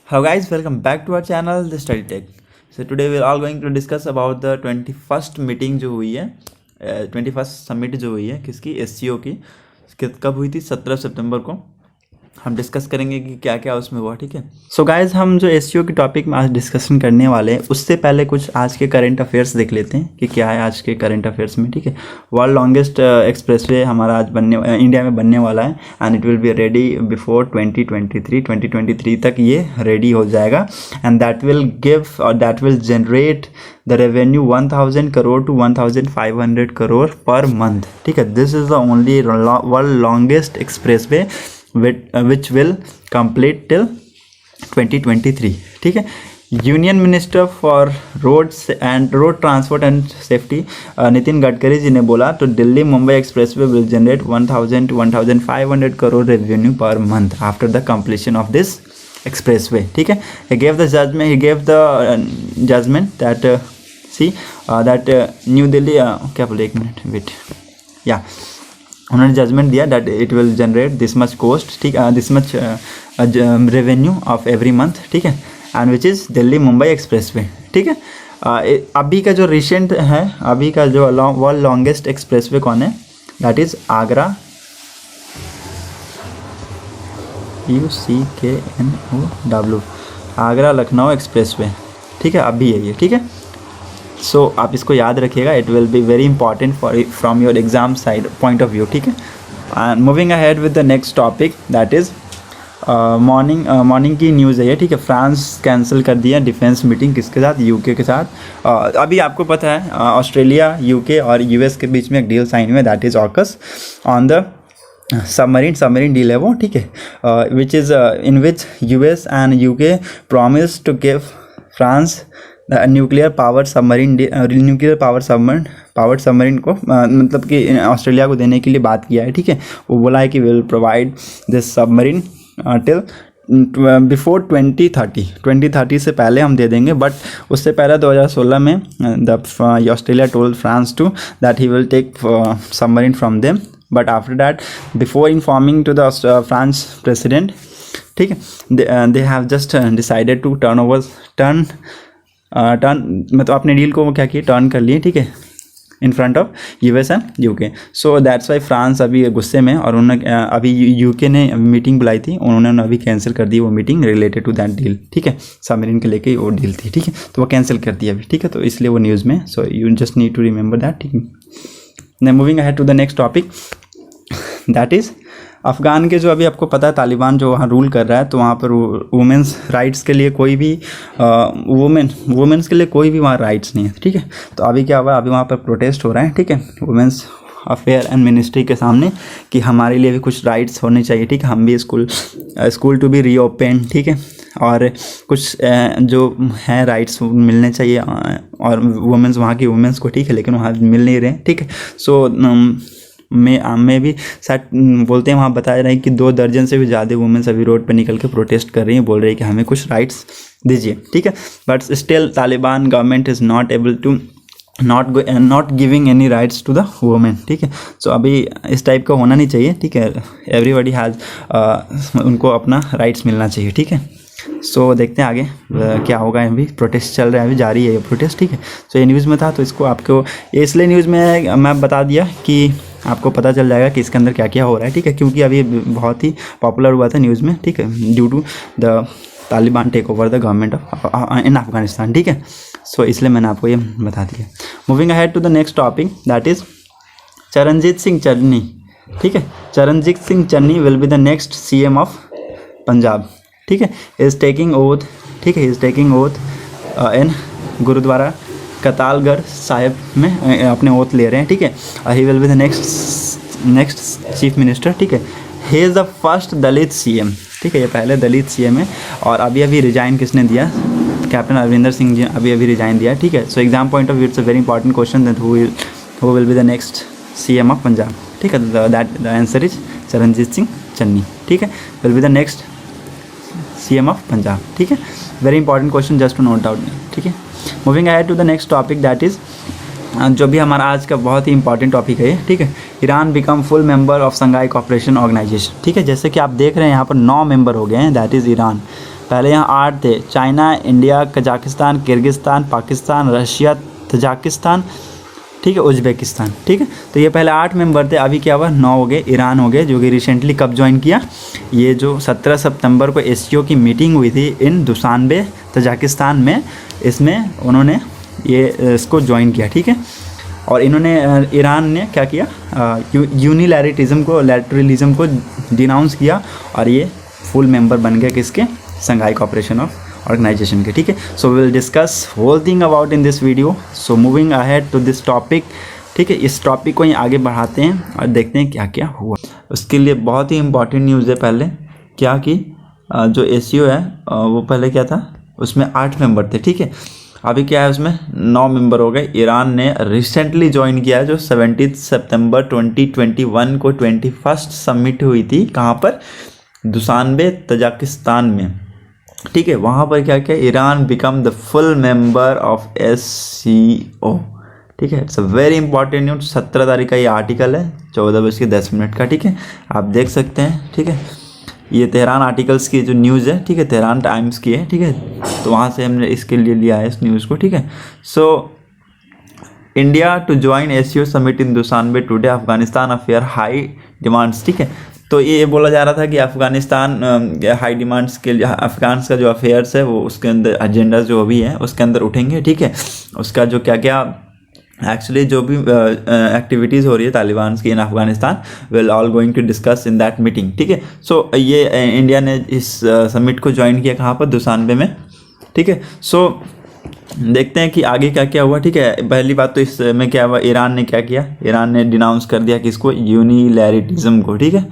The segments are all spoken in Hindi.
Hello guys, welcome back to our channel The Study Tech. So today we are all going to discuss about the 21st meeting जो हुई है 21st समिट जो हुई है किसकी SCO की कब हुई थी 17 सितंबर को हम डिस्कस करेंगे कि क्या क्या उसमें हुआ। ठीक है, सो गाइज हम जो SCO के टॉपिक में आज डिस्कशन करने वाले हैं उससे पहले कुछ आज के करंट अफेयर्स देख लेते हैं कि क्या है आज के करंट अफेयर्स में। ठीक है, वर्ल्ड लॉन्गेस्ट एक्सप्रेसवे हमारा आज इंडिया में बनने वाला है and it will be ready before 2023 तक ये रेडी हो जाएगा एंड दैट विल गिव और that will generate the revenue 1000 crore to 1500 crore per month. ठीक है, this is the only world longest expressway which will complete till 2023। ठीक है, union minister for roads and road transport and safety Nitin Gadkari ji ने बोला तो Delhi Mumbai expressway will generate 1000 to 1500 crore revenue per month after the completion of this expressway. ठीक है, he gave the judgment that that new Delhi क्या बोले एक मिनट वेट या उन्होंने जजमेंट दिया that it will generate this much cost. ठीक है, this much revenue of every month. ठीक है, and which is Delhi Mumbai expressway. ठीक है, अभी का जो रिसेंट है अभी का जो वर्ल्ड लॉन्गेस्ट एक्सप्रेसवे कौन है that is Agra UCKNOW Agra Lucknow expressway. ठीक है, अभी है ये। ठीक है, सो आप इसको याद रखिएगा, it will be very important for from your exam side point of view. ठीक है, and moving ahead with the next topic that is morning की न्यूज़ है ये। ठीक है, फ्रांस कैंसिल कर दिया डिफेंस मीटिंग किसके साथ, यूके के साथ। अभी आपको पता है ऑस्ट्रेलिया यूके और यूएस के बीच में एक डील साइन हुआ है that is AUKUS on the submarine deal है वो। ठीक है, which is in which US and UK promise to give France nuclear power submarine को मतलब कि ऑस्ट्रेलिया को देने के लिए बात किया है। ठीक है, वो बोला है कि will provide this submarine till before 2030 से पहले हम दे देंगे, बट उससे पहले 2016 में Australia told France to that he will take submarine from them, but after that before informing to the France president, ठीक है, they have just decided to turn मतलब अपने डील को वो क्या किए टर्न कर लिए। ठीक है, in front of US and UK. So that's why France अभी गुस्से में और उन्होंने अभी यूके ने मीटिंग बुलाई थी, उन्होंने अभी कैंसिल कर दी वो meeting related to that deal. ठीक है, सबमरीन के लेके वो डील थी। ठीक है, तो वो कैंसिल कर दी अभी। ठीक है, तो इसलिए वो न्यूज़ में, so you just need to remember that. ठीक है, then moving ahead to the next topic that is Afghan के जो अभी आपको पता है तालिबान जो वहाँ रूल कर रहा है, तो वहाँ पर वुमेंस राइट्स के लिए कोई भी वुमेंस के लिए कोई भी वहाँ राइट्स नहीं है। ठीक है, तो अभी क्या हुआ, अभी वहाँ पर प्रोटेस्ट हो रहा है। ठीक है, वुमेंस अफेयर एंड मिनिस्ट्री के सामने कि हमारे लिए भी कुछ राइट्स होने चाहिए। ठीक है, हम भी स्कूल टू बी रीओपन। ठीक है, और कुछ जो है राइट्स मिलने चाहिए और वुमेंस वहाँ की वुमेंस को। ठीक है, लेकिन वहाँ मिल नहीं रहे। ठीक है, सो मैं भी शायद बोलते हैं वहाँ बताया रहे कि 2 दर्जन से भी ज़्यादा वुमेंस अभी रोड पर निकल के प्रोटेस्ट कर रही हैं, बोल रही है कि हमें कुछ राइट्स दीजिए। ठीक है, but still Taliban government is not able to not giving any rights to the women. ठीक है, सो अभी इस टाइप का होना नहीं चाहिए। ठीक है, एवरीबडी हैज़ उनको अपना राइट्स मिलना चाहिए। ठीक है, सो देखते हैं आगे क्या होगा। अभी प्रोटेस्ट चल रहा है, अभी जारी है ये प्रोटेस्ट। ठीक है, सो ये न्यूज़ में था तो इसको आपको ये इसलिए न्यूज़ में मैं बता दिया कि आपको पता चल जाएगा कि इसके अंदर क्या क्या हो रहा है। ठीक है, क्योंकि अभी बहुत ही पॉपुलर हुआ था न्यूज़ में। ठीक है, due to the Taliban take over the government of in Afghanistan. ठीक है, सो इसलिए मैंने आपको ये बता दिया। Moving ahead to the next topic that is Charanjit Singh Channi. ठीक है, Charanjit Singh Channi will be the next CM of Punjab. ठीक है, इज़ टेकिंग ओथ। ठीक है, is taking oath in Gurdwara Katalgarh Sahib में अपने ओथ ले रहे हैं। ठीक है, he will be the next chief minister. ठीक है, he is the first Dalit CM। ठीक है, ये पहले दलित CM है और अभी रिजाइन किसने दिया, कैप्टन अमरिंदर सिंह जी अभी रिजाइन दिया। ठीक है, so exam point of view it's a very important question that who will be the next CM of Punjab. ठीक है, the answer is Charanjit Singh Channi. ठीक है, will be the next CM of Punjab. ठीक है, very important question just to note down. ठीक है, moving ahead to the next topic that is जो भी हमारा आज का बहुत ही इंपॉर्टेंट टॉपिक है। ठीक है, Iran become full member of Shanghai cooperation organisation. ठीक है, जैसे कि आप देख रहे हैं यहाँ पर 9 मेंबर हो गए हैं दैट इज़ ईरान। पहले यहाँ 8 थे, China, India, Kazakhstan, Kyrgyzstan, Pakistan, Russia, Tajikistan, ठीक है, उज्बेकिस्तान, ठीक है। तो ये पहले 8 मेंबर थे, अभी क्या हुआ 9 हो गए, ईरान हो गए, जो कि रिसेंटली कब ज्वाइन किया, ये जो 17 सितंबर को एससीओ की मीटिंग हुई थी इन दुशानबे तजाकिस्तान में, इसमें उन्होंने ये इसको ज्वाइन किया, ठीक है। और इन्होंने ईरान ने क्या किया, यूनिलैटरलिज्म को डिनाउंस किया और ये फुल मेंबर बन गया किसके, शंघाई कोऑपरेशन ऑफ ऑर्गेनाइजेशन के, ठीक है। So we will discuss whole thing about in this video. So moving ahead to this topic, ठीक है, इस टॉपिक को ही आगे बढ़ाते हैं और देखते हैं क्या क्या हुआ। उसके लिए बहुत ही इंपॉर्टेंट न्यूज़ है पहले क्या कि जो एससीओ है वो पहले क्या था, उसमें 8 मेंबर थे, ठीक है। अभी क्या है उसमें 9 मेंबर हो गए। ईरान ने रिसेंटली ज्वाइन किया है, जो 17 सितंबर 2021 को 21st समिट हुई थी, कहाँ पर, दुशानबे तजाकिस्तान में, ठीक है। वहाँ पर क्या क्या, Iran become the full member of SCO, ठीक है। It's a very important news. 17 तारीख का ये आर्टिकल है 14:10 का, ठीक है, आप देख सकते हैं, ठीक है। ये तेहरान आर्टिकल्स की जो न्यूज़ है, ठीक है, तेहरान टाइम्स की है, ठीक है, तो वहाँ से हमने इसके लिए लिया है इस न्यूज़ को, ठीक है। So India to join SCO summit in Dushanbe today, Afghanistan affair high demands, ठीक है। तो ये बोला जा रहा था कि अफगानिस्तान हाई डिमांड्स के लिए, अफगान का जो अफेयर्स है वो उसके अंदर एजेंडा जो भी है उसके अंदर उठेंगे, ठीक है। उसका जो क्या क्या एक्चुअली जो भी एक्टिविटीज़ हो रही है तालिबान की in Afghanistan, will all going to discuss in that meeting, ठीक है। सो ये इंडिया ने इस समिट को ज्वाइन किया कहाँ पर, दुशानबे में, ठीक है। सो देखते हैं कि आगे क्या क्या हुआ, ठीक है। पहली बात तो इसमें क्या हुआ, ईरान ने क्या किया, ईरान ने डिनाउंस कर दिया किसको, यूनिलैटरलिज्म को, ठीक है,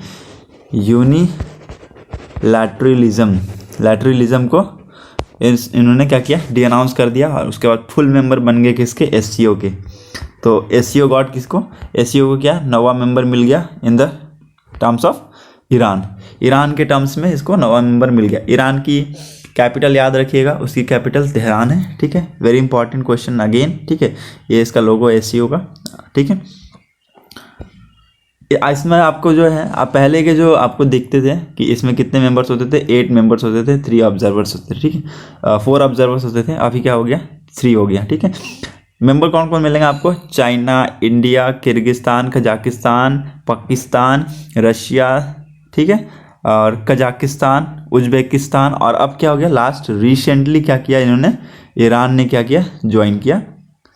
लैटरलिज्म को इन्होंने क्या किया, डिनाउंस कर दिया। और उसके बाद फुल मेंबर बन गए किसके, एससीओ के। तो एससीओ गॉट किसको, एससीओ को क्या, 9वां मेंबर मिल गया in the terms of Iran के टर्म्स में इसको 9वां मेंबर मिल गया। ईरान की कैपिटल याद रखिएगा, उसकी कैपिटल तेहरान है, ठीक है। वेरी इंपॉर्टेंट क्वेश्चन अगेन, ठीक है। ये इसका लोगो एससीओ का, ठीक है। इसमें आपको जो है, आप पहले के जो आपको दिखते थे कि इसमें कितने मेंबर्स होते थे, 8 मेंबर्स होते थे, 3 ऑब्जर्वर्स होते थे, ठीक है, 4 ऑब्जर्वर्स होते थे, अभी क्या हो गया, 3 हो गया, ठीक है। मेंबर कौन कौन मिलेंगे आपको, China, India, Kyrgyzstan, Kazakhstan, Pakistan, Russia, ठीक है, और कजाकिस्तान, उज्बेकिस्तान, और अब क्या हो गया लास्ट, रिसेंटली क्या किया इन्होंने, ईरान ने क्या किया, ज्वाइन किया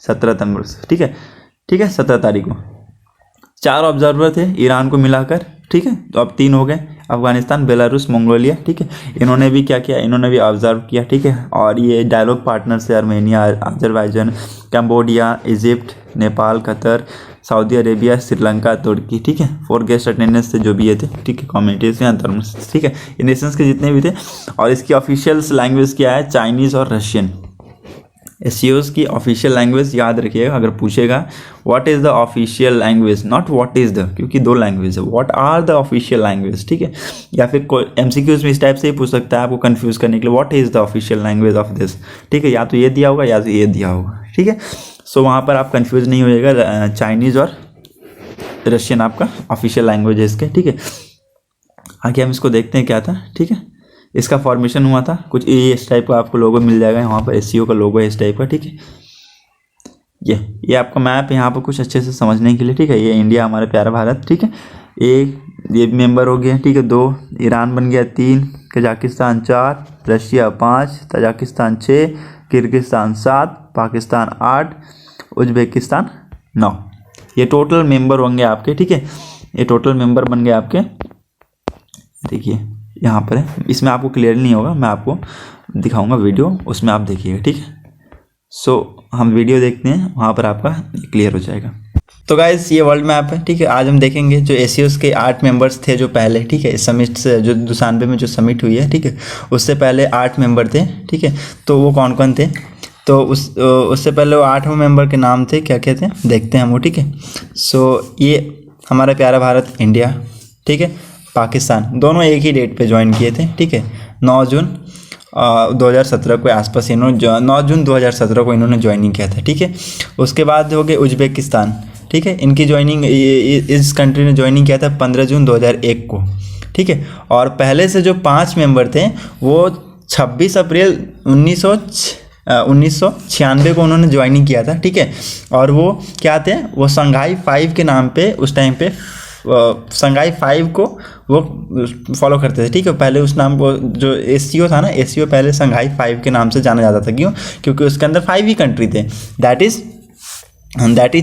17 सितंबर से, ठीक है, 17 तारीख को। 4 ऑब्जर्वर थे ईरान को मिलाकर, ठीक है। तो अब 3 हो गए, अफगानिस्तान, बेलारूस, मंगोलिया, ठीक है। इन्होंने भी क्या किया, इन्होंने भी ऑब्जर्व किया, ठीक है। और ये डायलॉग पार्टनर्स है Armenia, Azerbaijan, Cambodia, Egypt, Nepal, Qatar, Saudi Arabia, Sri Lanka, Turkey, ठीक है। 4 गेस्ट अटेंडेंस थे जो भी ये थे, ठीक है, कम्युनिटीज़ हैं, धर्म, ठीक है, ये नेशंस के जितने भी थे। और इसकी ऑफिशियल लैंग्वेज क्या है, चाइनीज़ और रशियन। एससीओज की ऑफिशियल लैंग्वेज याद रखिएगा, अगर पूछेगा what is the official language, not what is the, क्योंकि 2 लैंग्वेज है, what are the official language, ठीक है। या फिर कोई एमसीक्यूज में इस टाइप से ही पूछ सकता है आपको कंफ्यूज करने के लिए, what is the official language of this, ठीक है। या तो ये दिया होगा या तो ये दिया होगा, ठीक है। सो वहाँ पर आप कंफ्यूज नहीं होइएगा, चाइनीज़ और रशियन आपका ऑफिशियल लैंग्वेज है इसके, ठीक है। आगे हम इसको देखते हैं क्या था, ठीक है। इसका फॉर्मेशन हुआ था कुछ ये इस टाइप का, आपको लोगो मिल जाएगा यहाँ पर, एससीओ का लोगो है इस टाइप का, ठीक है। ये आपका मैप है यहाँ पर कुछ अच्छे से समझने के लिए, ठीक है। ये इंडिया हमारा प्यारा भारत, ठीक है। ये मेंबर हो गया, ठीक है, 2 ईरान बन गया, 3 Kazakhstan, 4 Russia, 5 Tajikistan, 6 Kyrgyzstan, 7 Pakistan, 8 Uzbekistan, 9। ये टोटल मेंबर होंगे आपके, ठीक है। ये टोटल मेंबर बन गए आपके, देखिए यहाँ पर है, इसमें आपको क्लियर नहीं होगा, मैं आपको दिखाऊंगा वीडियो, उसमें आप देखिएगा, ठीक है। सो हम वीडियो देखते हैं, वहाँ पर आपका क्लियर हो जाएगा। तो गाइस ये वर्ल्ड मैप है, ठीक है। आज हम देखेंगे जो एससीओज के 8 मेंबर्स थे जो पहले, ठीक है, समिट से जो दुशानबे में जो समिट हुई है, ठीक है, उससे पहले 8 मेंबर थे, ठीक है। तो वो कौन कौन थे, तो उससे पहले वो 8 मेंबर के नाम थे, क्या क्या थे देखते हैं हम वो, ठीक है। सो ये हमारा प्यारा भारत, इंडिया, ठीक है, पाकिस्तान, दोनों एक ही डेट पे ज्वाइन किए थे, ठीक है। 9 जून 2017 के आसपास इन्होंने 9 जून 2017 को इन्होंने ज्वाइनिंग किया था, ठीक है। उसके बाद हो गए उज्बेकिस्तान, ठीक है, इनकी ज्वाइनिंग इस कंट्री ने ज्वाइनिंग किया था 15 जून 2001 को, ठीक है। और पहले से जो 5 मेंबर थे वो 26 अप्रैल 1996 को उन्होंने ज्वाइनिंग किया था, ठीक है। और वो क्या थे, वो संघाई 5 के नाम पे उस टाइम पे संघाई 5 को वो फॉलो करते थे, ठीक है। पहले उस नाम को जो एससीओ था ना, एससीओ पहले संघाई 5 के नाम से जाना जाता था। क्यों? क्योंकि उसके अंदर 5 ही कंट्री थे, दैट इज़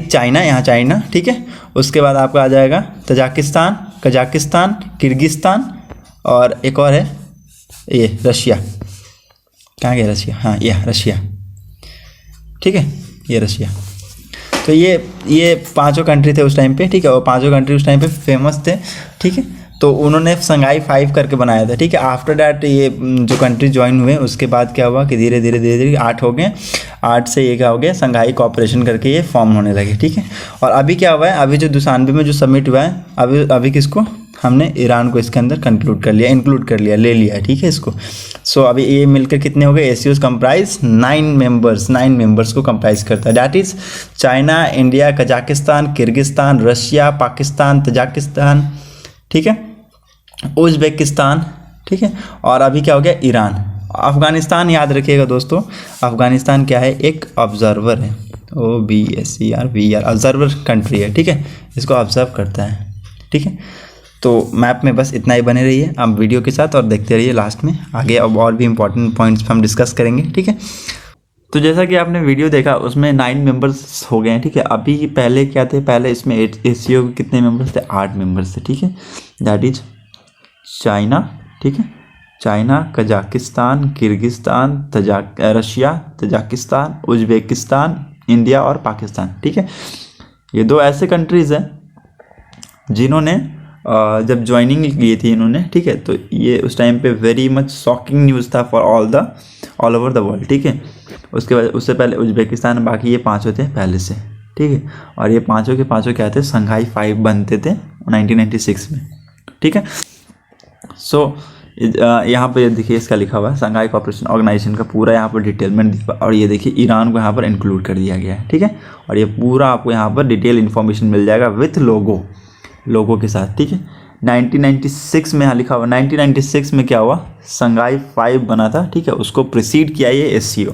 चाइना, यहाँ चाइना, ठीक है। उसके बाद आपका आ जाएगा तजाकिस्तान, कजाकिस्तान, किर्गिस्तान और एक और है ये रशिया। कहाँ गया रशिया? हाँ, ये रशिया, ठीक है, ये रशिया। तो ये 5 कंट्री थे उस टाइम पे, ठीक है। और 5 कंट्री उस टाइम पे फेमस थे, ठीक है। तो उन्होंने संघाई 5 करके बनाया था, ठीक है। आफ्टर डैट ये जो कंट्री ज्वाइन हुए उसके बाद क्या हुआ कि धीरे धीरे 8 हो गए, 8 से ये क्या हो गया, संघाई कॉपरेशन करके ये फॉर्म होने लगे, ठीक है। और अभी क्या हुआ है, अभी जो 92 में जो सबमिट हुआ है, अभी किसको हमने ईरान को इसके अंदर इंक्लूड कर लिया, ले लिया है, ठीक है इसको। सो अभी ये मिलकर कितने हो गए, एससीओ कंप्राइज 9 मेंबर्स को कंप्राइज करता है, that is China, India, Kazakhstan, Kyrgyzstan, Russia, Pakistan, Tajikistan, ठीक है, उज्बेकिस्तान, ठीक है। और अभी क्या हो गया, ईरान। अफगानिस्तान याद रखिएगा दोस्तों, अफगानिस्तान क्या है, एक ऑब्जर्वर है, OBSERVR, ऑब्जर्वर कंट्री है, ठीक है, इसको ऑब्जर्व करता है, ठीक है। तो मैप में बस इतना ही बने रहिए आप वीडियो के साथ और देखते रहिए, लास्ट में आगे अब और भी इंपॉर्टेंट पॉइंट्स हम डिस्कस करेंगे, ठीक है। तो जैसा कि आपने वीडियो देखा उसमें 9 मेंबर्स हो गए हैं, ठीक है। अभी पहले क्या थे, पहले इसमें एससीओ के कितने मेंबर्स थे, 8 मेंबर्स थे, ठीक है। दैट इज चाइना, ठीक है, China, Kazakhstan, Kyrgyzstan, Russia, Tajikistan, Uzbekistan, India और पाकिस्तान, ठीक है। ये 2 ऐसे कंट्रीज़ हैं जिन्होंने जब ज्वाइनिंग ली थी इन्होंने, ठीक है। तो ये उस टाइम पे वेरी मच शॉकिंग न्यूज़ था for all over the world, ठीक है। उसके बाद उससे पहले उज्बेकिस्तान, बाकी ये 5 थे पहले से, ठीक है। और ये 5 के 5 क्या थे, संघाई 5 बनते थे 1996 में, ठीक है। सो यहाँ पर देखिए इसका लिखा हुआ है संघाई कोऑपरेशन ऑर्गेनाइजेशन का पूरा यहाँ पर डिटेलमेंट दिखा, और ये देखिए ईरान को यहाँ पर इंक्लूड कर दिया गया है, ठीक है। और ये पूरा आपको यहाँ पर डिटेल इन्फॉर्मेशन मिल जाएगा विथ लोगों के साथ, ठीक है। 1996 में यहाँ लिखा हुआ, 1996 में क्या हुआ, संघाई 5 बना था, ठीक है। उसको प्रिसीड किया ये एससीओ,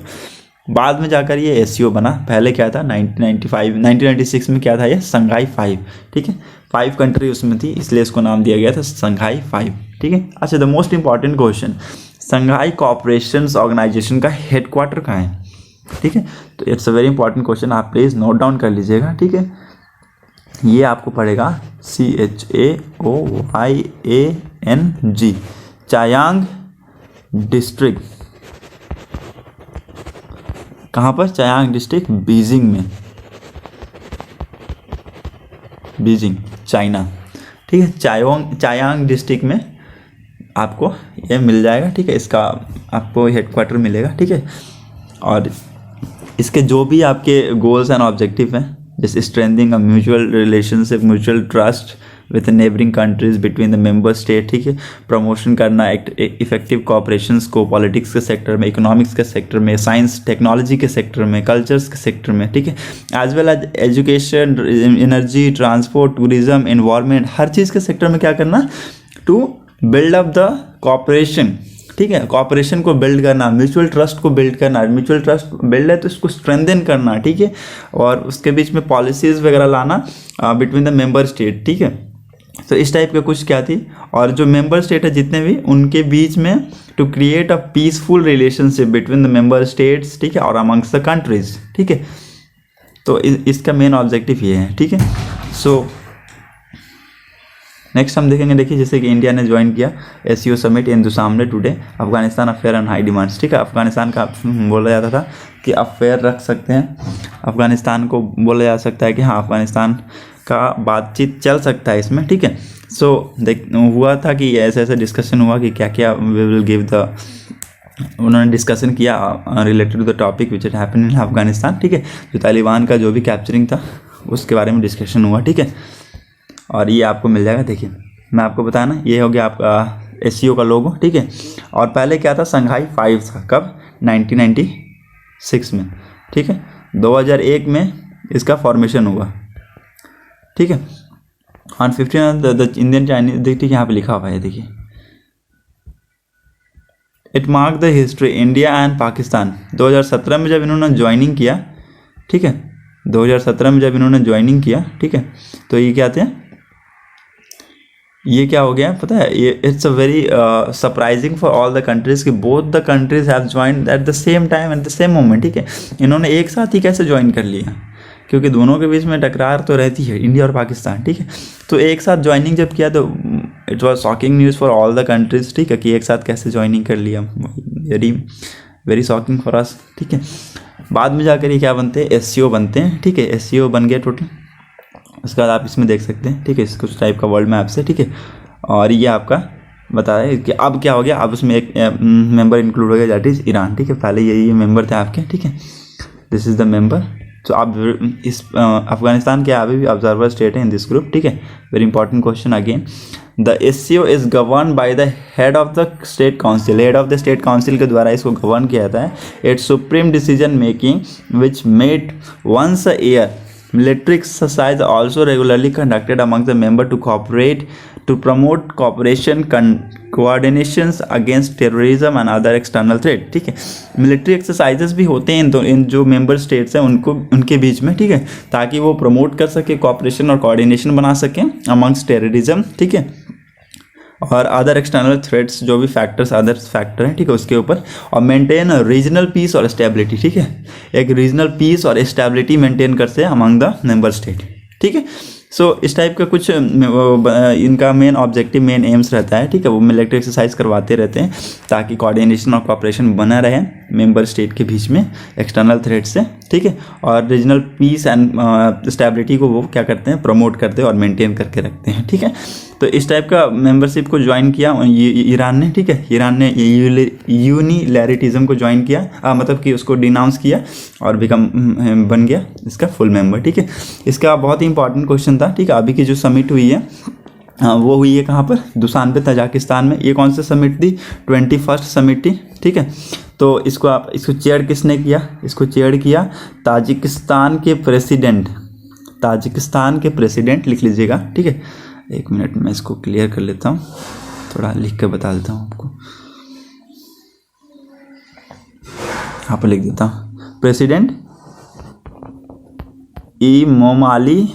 बाद में जाकर ये एससीओ बना। पहले क्या था 1996 में क्या था, ये संघाई 5, ठीक है। 5 कंट्री उसमें थी, इसलिए इसको नाम दिया गया था संघाई 5, ठीक है। अच्छा, the most important question, Shanghai cooperation organisation का हेडक्वार्टर कहाँ है, ठीक है। तो it's a very important question, आप प्लीज़ नोट डाउन कर लीजिएगा, ठीक है। ये आपको पड़ेगा CHAOYANG, चायांग डिस्ट्रिक्ट। कहाँ पर, चायांग डिस्ट्रिक्ट, बीजिंग में, बीजिंग चाइना, ठीक है। चायांग डिस्ट्रिक्ट में आपको ये मिल जाएगा, ठीक है। इसका आपको हेडक्वार्टर मिलेगा, ठीक है। और इसके जो भी आपके गोल्स एंड ऑब्जेक्टिव हैं, जैसे strengthening a mutual relationship, mutual trust with neighbouring countries between the member state, ठीक है। प्रमोशन करना इफेक्टिव कोऑपरेशंस को पॉलिटिक्स के सेक्टर में, इकोनॉमिक्स के सेक्टर में, साइंस टेक्नोलॉजी के सेक्टर में, कल्चर्स के सेक्टर में, ठीक है। As well as education, energy, transport, tourism, environment, हर चीज़ के सेक्टर में क्या करना, to build up the cooperation, ठीक है। कोऑपरेशन को बिल्ड करना, म्यूचुअल ट्रस्ट को बिल्ड करना, म्यूचुअल ट्रस्ट बिल्ड है तो इसको स्ट्रेंथन करना, ठीक है। और उसके बीच में पॉलिसीज़ वगैरह लाना बिटवीन द मेंबर स्टेट, ठीक है। तो इस टाइप का कुछ क्या थी। और जो मेंबर स्टेट है जितने भी, उनके बीच में to create a peaceful relationship between the member states, ठीक है, और अमंग्स द कंट्रीज, ठीक है। तो इसका मेन ऑब्जेक्टिव ये है, ठीक है। सो नेक्स्ट हम देखेंगे, देखिए जैसे कि इंडिया ने ज्वाइन किया एससीओ समिट इन सामने today, Afghanistan affair and high demands, ठीक है। अफगानिस्तान का बोला जाता था कि अफेयर रख सकते हैं, अफगानिस्तान को बोला जा सकता है कि हाँ अफगानिस्तान का बातचीत चल सकता है इसमें, ठीक है। सो हुआ था कि ऐसे डिस्कशन हुआ कि क्या क्या वी विल गिव द, उन्होंने डिस्कशन किया related to the topic which it happen in Afghanistan, ठीक है। जो तालिबान का जो भी कैप्चरिंग था उसके बारे में डिस्कशन हुआ, ठीक है। और ये आपको मिल जाएगा, देखिए मैं आपको बताया ना, ये हो गया आपका एससीओ का लोगो, ठीक है। और पहले क्या था, संघाई 5 था, कब, 1996 में, ठीक है। 2001 में इसका फॉर्मेशन हुआ, ठीक है। ऑन 15 द इंडियन चाइनीज, देखिए यहाँ पे लिखा हुआ है, देखिए it mark the history India and Pakistan. 2017 में जब इन्होंने ज्वाइनिंग किया, ठीक है, 2017 में जब इन्होंने ज्वाइनिंग किया, ठीक है, तो ये क्या थे, ये क्या हो गया पता है, ये it's a very surprising for all the countries कि both the countries have joined at the same time at the same moment, ठीक है। इन्होंने एक साथ ही कैसे ज्वाइन कर लिया, क्योंकि दोनों के बीच में टकरार तो रहती है, इंडिया और पाकिस्तान, ठीक है। तो एक साथ ज्वाइनिंग जब किया तो it was shocking news for all the countries, ठीक है, कि एक साथ कैसे ज्वाइनिंग कर लिया, very very shocking for us, ठीक है। बाद में जाकर ये क्या बनते हैं, SCO बनते हैं, ठीक है, SCO बन गया टोटल। उसके बाद आप इसमें देख सकते हैं, ठीक है, कुछ टाइप का वर्ल्ड मैप से, ठीक है। और ये आपका बता रहे कि अब क्या हो गया, अब उसमें एक मेंबर इंक्लूड हो गया, दैट इज़ ईरान, ठीक है। पहले यही मेंबर थे आपके, ठीक है, दिस इज़ द मेंबर। तो आप इस अफगानिस्तान के अभी भी ऑब्जर्वर स्टेट है इन दिस ग्रुप, ठीक है। Very important question again, the SCO is govern by the head of the state council, head of the state council के द्वारा इसको गवर्न किया जाता है। It's supreme decision making which made once a year. Military exercise also regularly conducted among the members to cooperate to promote cooperation, coordinations against terrorism and other external threat, ठीक है। मिलिट्री एक्सरसाइजेस भी होते हैं इन जो मेंबर स्टेट्स हैं उनके बीच में, ठीक है, ताकि वो प्रमोट कर सके कॉपरेशन और कोऑर्डिनेशन बना सकें अमंग्स टेररिज्म, ठीक है, और अदर एक्सटर्नल थ्रेट्स जो भी फैक्टर्स अदर फैक्टर हैं, ठीक है, उसके ऊपर, और मेंटेन रीजनल पीस और स्टेबिलिटी, ठीक है, एक रीजनल पीस और स्टेबिलिटी मेंटेन करते हैं अमंग द मेंबर स्टेट, ठीक है। सो इस टाइप का कुछ इनका मेन ऑब्जेक्टिव मेन एम्स रहता है, ठीक है। वो मिलिट्री एक्सरसाइज करवाते रहते हैं ताकि कोऑर्डिनेशन और कोऑपरेशन बना रहे मेंबर स्टेट के बीच में एक्सटर्नल थ्रेट से, ठीक है, और रीजनल पीस एंड स्टेबिलिटी को वो क्या करते हैं, प्रमोट करते हैं और मेंटेन करके रखते हैं, ठीक है। तो इस टाइप का मेंबरशिप को ज्वाइन किया ईरान ने, ठीक है। ईरान ने यूनिलैरिटिज्म को ज्वाइन किया, मतलब कि उसको डिनाउंस किया और बन गया इसका फुल मेंबर, ठीक है। इसका बहुत ही इंपॉर्टेंट क्वेश्चन था, ठीक है। अभी की जो समिट हुई है वो हुई है कहाँ पर, दुशानबे तजाकिस्तान में। ये कौन सी समिट थी, 21st समिट थी, ठीक है। तो इसको चेयर किसने किया, इसको चेयर किया ताजिकिस्तान के प्रेसिडेंट, लिख लीजिएगा, ठीक है। एक मिनट में इसको क्लियर कर लेता हूँ, थोड़ा लिख के बता देता हूँ आपको, यहाँ पर लिख देता हूँ, प्रेसिडेंट इमामोली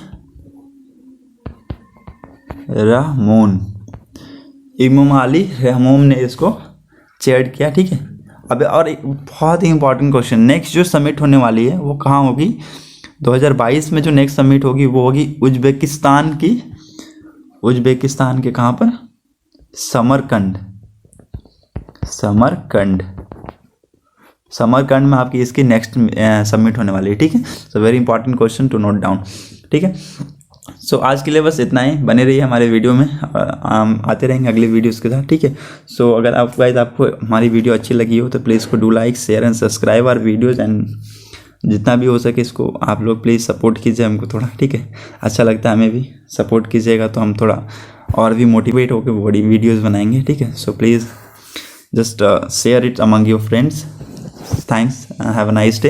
रहमोन ने इसको चेयर किया, ठीक है। अब और एक बहुत ही इंपॉर्टेंट क्वेश्चन, नेक्स्ट जो समिट होने वाली है वो कहाँ होगी, 2022 में जो नेक्स्ट समिट होगी वो होगी उज्बेकिस्तान के कहाँ पर, समरकंड में आपकी इसकी नेक्स्ट समिट होने वाली है, ठीक है। So very important question to note down, ठीक है। सो आज के लिए बस इतना ही, बने रहिए हमारे वीडियो में, आते रहेंगे अगले वीडियोस के साथ, ठीक है। सो अगर आपको हमारी वीडियो अच्छी लगी हो तो प्लीज़ को do like share and subscribe our videos, and जितना भी हो सके इसको आप लोग प्लीज़ सपोर्ट कीजिए हमको थोड़ा, ठीक है। अच्छा लगता है हमें भी, सपोर्ट कीजिएगा तो हम थोड़ा और भी मोटिवेट होकर बड़ी वीडियोज़ बनाएंगे, ठीक है। So please just share it among your friends. Thanks, have a nice day.